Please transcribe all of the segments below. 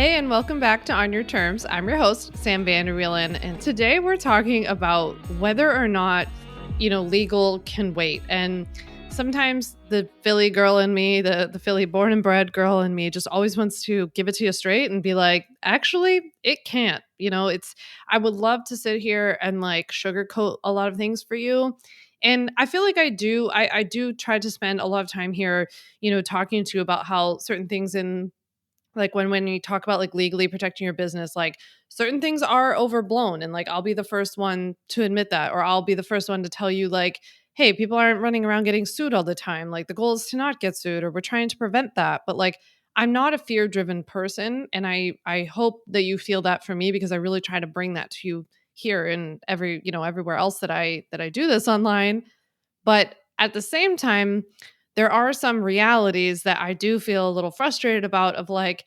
Hey, and welcome back to On Your Terms. I'm your host, Sam Vander, Wielen, and today we're talking about whether or not, legal can wait. And sometimes the Philly girl in me, the Philly born and bred girl in me, just always wants to give it to you straight and be like, actually, it can't. I would love to sit here and like sugarcoat a lot of things for you. And I feel like I do. I do try to spend a lot of time here, talking to you about how certain things in like when you talk about like legally protecting your business, like certain things are overblown, and like I'll be the first one to admit that, or I'll be the first one to tell you like, hey, people aren't running around getting sued all the time. Like the goal is to not get sued, or we're trying to prevent that. But like I'm not a fear driven person, and I hope that you feel that for me, because I really try to bring that to you here and everywhere else that I do this online. But at the same time, there are some realities that I do feel a little frustrated about, of like,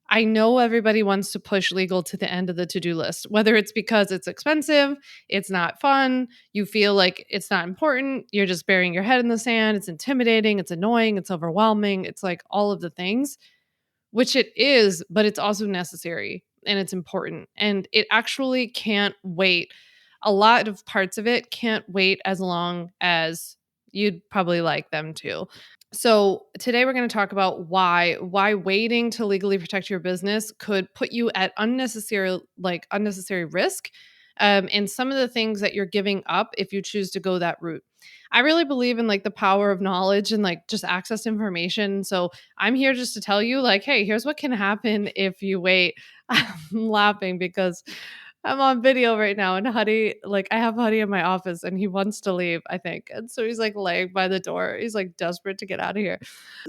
I know everybody wants to push legal to the end of the to-do list, whether it's because it's expensive, it's not fun, you feel like it's not important, you're just burying your head in the sand, it's intimidating, it's annoying, it's overwhelming, it's like all of the things, which it is, but it's also necessary and it's important. And it actually can't wait. A lot of parts of it can't wait as long as you'd probably like them to. So today we're going to talk about why waiting to legally protect your business could put you at unnecessary risk, and some of the things that you're giving up if you choose to go that route. I really believe in like the power of knowledge and like just access to information. So I'm here just to tell you like, hey, here's what can happen if you wait. I'm laughing because I'm on video right now, and Huddy, like I have Huddy in my office and he wants to leave, I think. And so he's like laying by the door. He's like desperate to get out of here.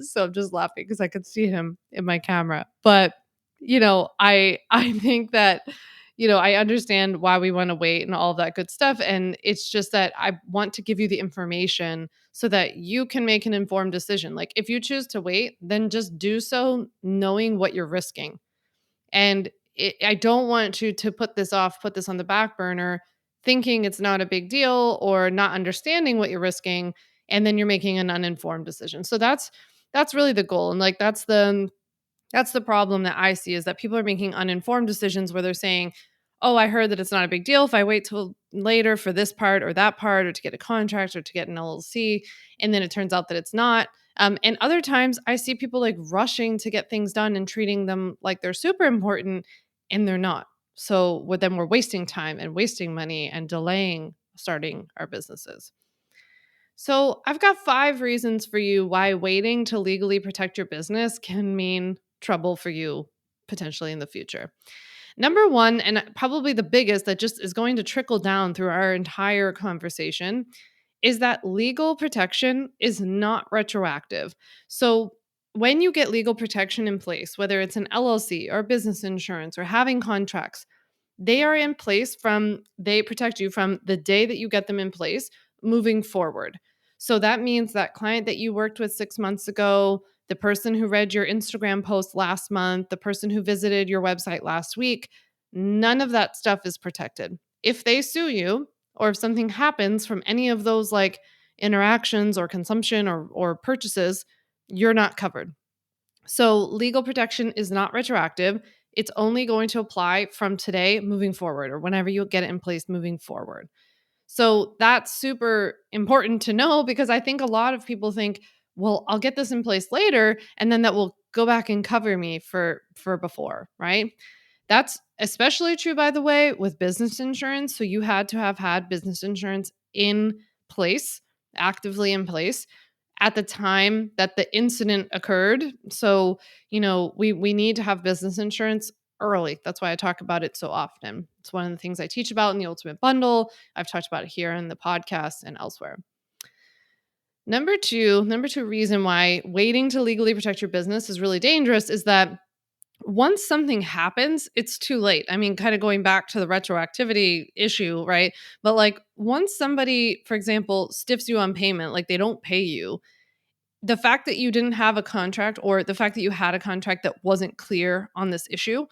So I'm just laughing because I could see him in my camera. But I think that I understand why we want to wait and all of that good stuff. And it's just that I want to give you the information so that you can make an informed decision. Like if you choose to wait, then just do so knowing what you're risking. And I don't want you to put this off, put this on the back burner, thinking it's not a big deal or not understanding what you're risking, and then you're making an uninformed decision. So that's really the goal, and like that's the problem that I see, is that people are making uninformed decisions where they're saying, "Oh, I heard that it's not a big deal if I wait till later for this part or that part, or to get a contract or to get an LLC," and then it turns out that it's not. And other times, I see people like rushing to get things done and treating them like they're super important, and they're not. So with them, we're wasting time and wasting money and delaying starting our businesses. So, I've got 5 reasons for you why waiting to legally protect your business can mean trouble for you potentially in the future. Number one, and probably the biggest that just is going to trickle down through our entire conversation, is that legal protection is not retroactive. So, when you get legal protection in place, whether it's an LLC or business insurance or having contracts, they are in place they protect you from the day that you get them in place moving forward. So that means that client that you worked with 6 months ago, the person who read your Instagram post last month, the person who visited your website last week, none of that stuff is protected. If they sue you, or if something happens from any of those like interactions or consumption or purchases, you're not covered. So legal protection is not retroactive. It's only going to apply from today moving forward, or whenever you get it in place moving forward. So that's super important to know, because I think a lot of people think, well, I'll get this in place later and then that will go back and cover me for before, right? That's especially true, by the way, with business insurance. So you had to have had business insurance in place, actively in place at the time that the incident occurred. So, we need to have business insurance early. That's why I talk about it so often. It's one of the things I teach about in the Ultimate Bundle. I've talked about it here in the podcast and elsewhere. Number two reason why waiting to legally protect your business is really dangerous is that once something happens, it's too late. I mean, kind of going back to the retroactivity issue, right? But like once somebody, for example, stiffs you on payment, like they don't pay you, the fact that you didn't have a contract, or the fact that you had a contract that wasn't clear on this issue,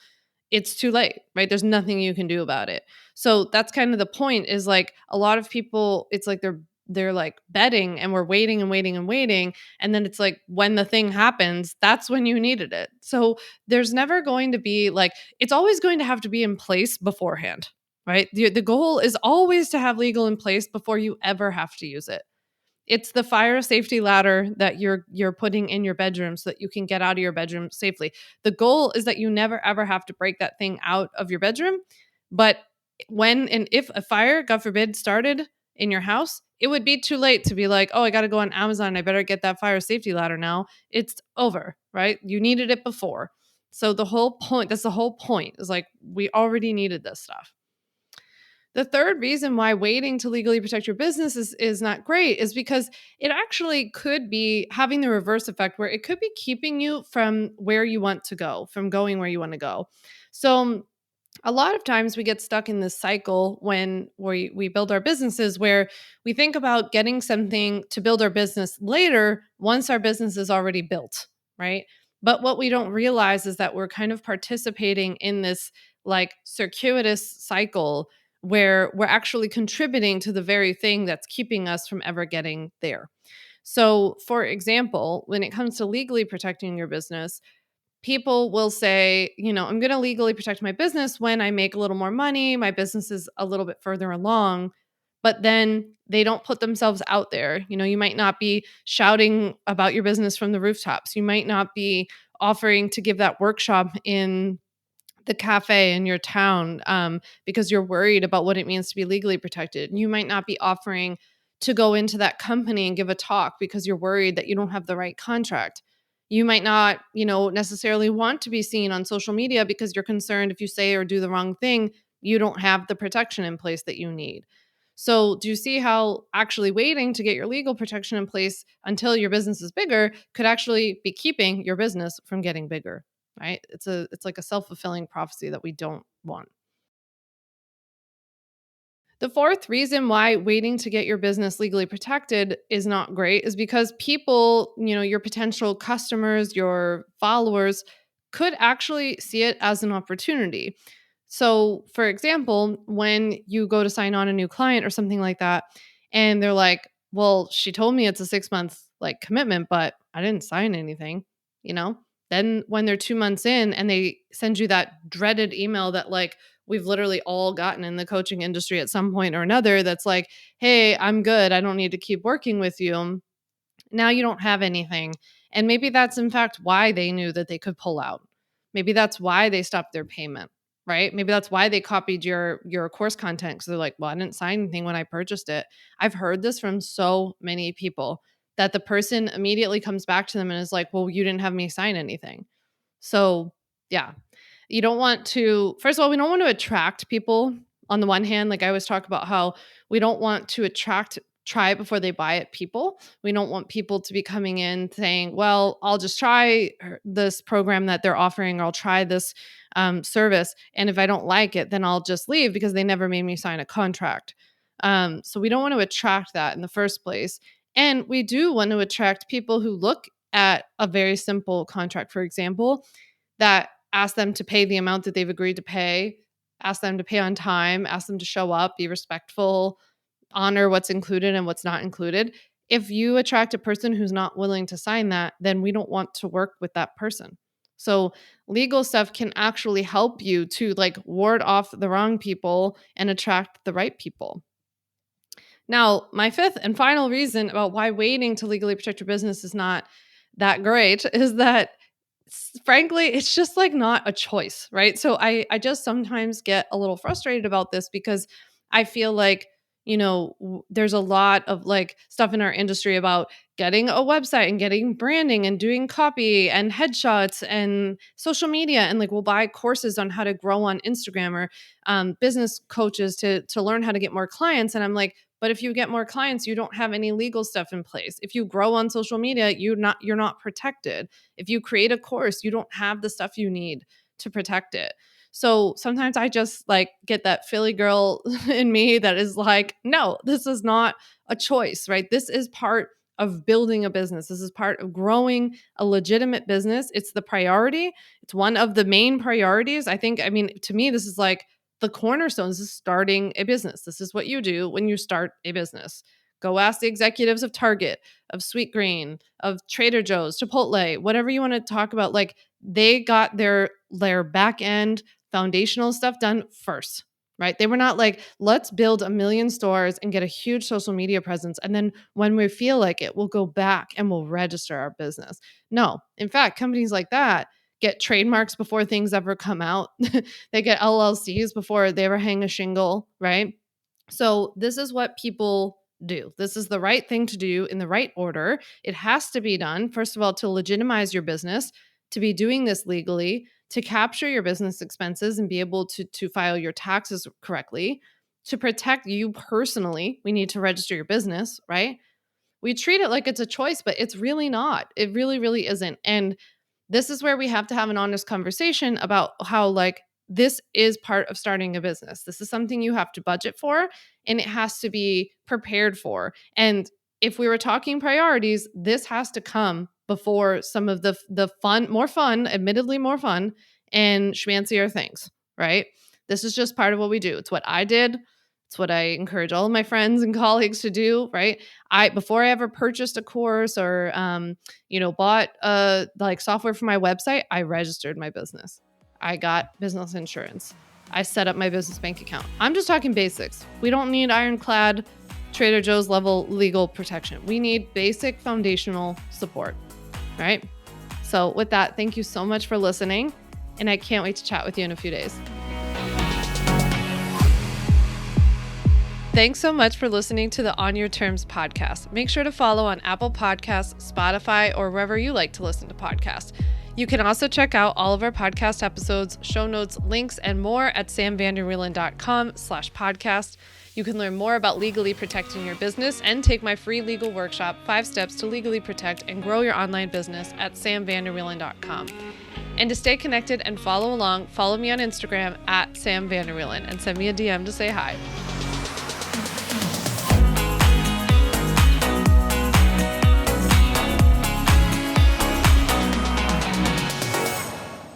it's too late, right? There's nothing you can do about it. So that's kind of the point, is like a lot of people, it's like they're like betting and we're waiting and waiting and waiting. And then it's like when the thing happens, that's when you needed it. So there's never going to be like, it's always going to have to be in place beforehand, right? The goal is always to have legal in place before you ever have to use it. It's the fire safety ladder that you're putting in your bedroom so that you can get out of your bedroom safely. The goal is that you never ever have to break that thing out of your bedroom. But when and if a fire, God forbid, started in your house, it would be too late to be like, oh, I got to go on Amazon. I better get that fire safety ladder now. It's over, right? You needed it before. So the whole point, that's the whole point, is like we already needed this stuff. The third reason why waiting to legally protect your business is not great is because it actually could be having the reverse effect where it could be keeping you from where you want to go, from going where you want to go. So a lot of times we get stuck in this cycle when we build our businesses where we think about getting something to build our business later once our business is already built, right? But what we don't realize is that we're kind of participating in this like circuitous cycle where we're actually contributing to the very thing that's keeping us from ever getting there. So, for example, when it comes to legally protecting your business, people will say, I'm going to legally protect my business when I make a little more money, my business is a little bit further along, but then they don't put themselves out there. You might not be shouting about your business from the rooftops. You might not be offering to give that workshop in the cafe in your town because you're worried about what it means to be legally protected. You might not be offering to go into that company and give a talk because you're worried that you don't have the right contract. You might not, necessarily want to be seen on social media because you're concerned if you say or do the wrong thing, you don't have the protection in place that you need. So, do you see how actually waiting to get your legal protection in place until your business is bigger could actually be keeping your business from getting bigger? Right? It's like a self-fulfilling prophecy that we don't want. The fourth reason why waiting to get your business legally protected is not great is because people, your potential customers, your followers could actually see it as an opportunity. So, for example, when you go to sign on a new client or something like that, and they're like, well, she told me it's a 6 month like commitment, but I didn't sign anything, you know? Then when they're 2 months in and they send you that dreaded email that like we've literally all gotten in the coaching industry at some point or another that's like, hey, I'm good. I don't need to keep working with you. Now you don't have anything. And maybe that's in fact why they knew that they could pull out. Maybe that's why they stopped their payment, right? Maybe that's why they copied your course content because they're like, well, I didn't sign anything when I purchased it. I've heard this from so many people that the person immediately comes back to them and is like, well, you didn't have me sign anything. So yeah, you don't want to, first of all, we don't want to attract people on the one hand. Like I always talk about how we don't want to attract try it before they buy it people. We don't want people to be coming in saying, well, I'll just try this program that they're offering, or I'll try this service. And if I don't like it, then I'll just leave because they never made me sign a contract. So we don't want to attract that in the first place. And we do want to attract people who look at a very simple contract, for example, that ask them to pay the amount that they've agreed to pay, ask them to pay on time, ask them to show up, be respectful, honor what's included and what's not included. If you attract a person who's not willing to sign that, then we don't want to work with that person. So legal stuff can actually help you to like ward off the wrong people and attract the right people. Now, my fifth and final reason about why waiting to legally protect your business is not that great is that frankly, it's just like not a choice, right? So I just sometimes get a little frustrated about this because I feel like, there's a lot of like stuff in our industry about getting a website and getting branding and doing copy and headshots and social media, and like we'll buy courses on how to grow on Instagram or business coaches to learn how to get more clients. And I'm like, but if you get more clients, you don't have any legal stuff in place. If you grow on social media, you're not protected. If you create a course, you don't have the stuff you need to protect it. So sometimes I just like get that Philly girl in me that is like, no, this is not a choice, right? This is part of building a business. This is part of growing a legitimate business. It's the priority. It's one of the main priorities. I mean, to me, this is like the cornerstones is starting a business. This is what you do when you start a business. Go ask the executives of Target, of Sweetgreen, of Trader Joe's, Chipotle, whatever you want to talk about. Like they got their back end foundational stuff done first, right? They were not like, let's build a million stores and get a huge social media presence. And then when we feel like it, we'll go back and we'll register our business. No, in fact, companies like that get trademarks before things ever come out. They get LLCs before they ever hang a shingle, right? So this is what people do. This is the right thing to do in the right order. It has to be done, first of all, to legitimize your business, to be doing this legally, to capture your business expenses and be able to file your taxes correctly. To protect you personally, we need to register your business, right? We treat it like it's a choice, but it's really not. It really, really isn't. And this is where we have to have an honest conversation about how, like, this is part of starting a business. This is something you have to budget for and it has to be prepared for. And if we were talking priorities, this has to come before some of the fun, more fun, admittedly more fun and schmancier things, right? This is just part of what we do. It's what I did. It's what I encourage all of my friends and colleagues to do, right? Before I ever purchased a course or bought like software for my website, I registered my business. I got business insurance. I set up my business bank account. I'm just talking basics. We don't need ironclad Trader Joe's level legal protection. We need basic foundational support, right? So with that, thank you so much for listening, and I can't wait to chat with you in a few days. Thanks so much for listening to the On Your Terms podcast. Make sure to follow on Apple Podcasts, Spotify, or wherever you like to listen to podcasts. You can also check out all of our podcast episodes, show notes, links, and more at samvanderwielen.com/podcast. You can learn more about legally protecting your business and take my free legal workshop, 5 Steps to Legally Protect and Grow Your Online Business at samvanderwielen.com. And to stay connected and follow along, follow me on Instagram at samvanderwielen and send me a DM to say hi.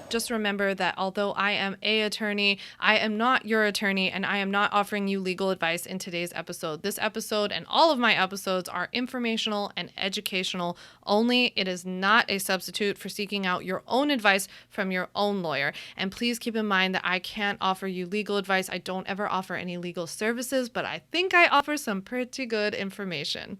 Just remember that although I am an attorney, I am not your attorney, and I am not offering you legal advice in today's episode. This episode and all of my episodes are informational and educational only. It is not a substitute for seeking out your own advice from your own lawyer. And please keep in mind that I can't offer you legal advice. I don't ever offer any legal services, but I think I offer some pretty good information.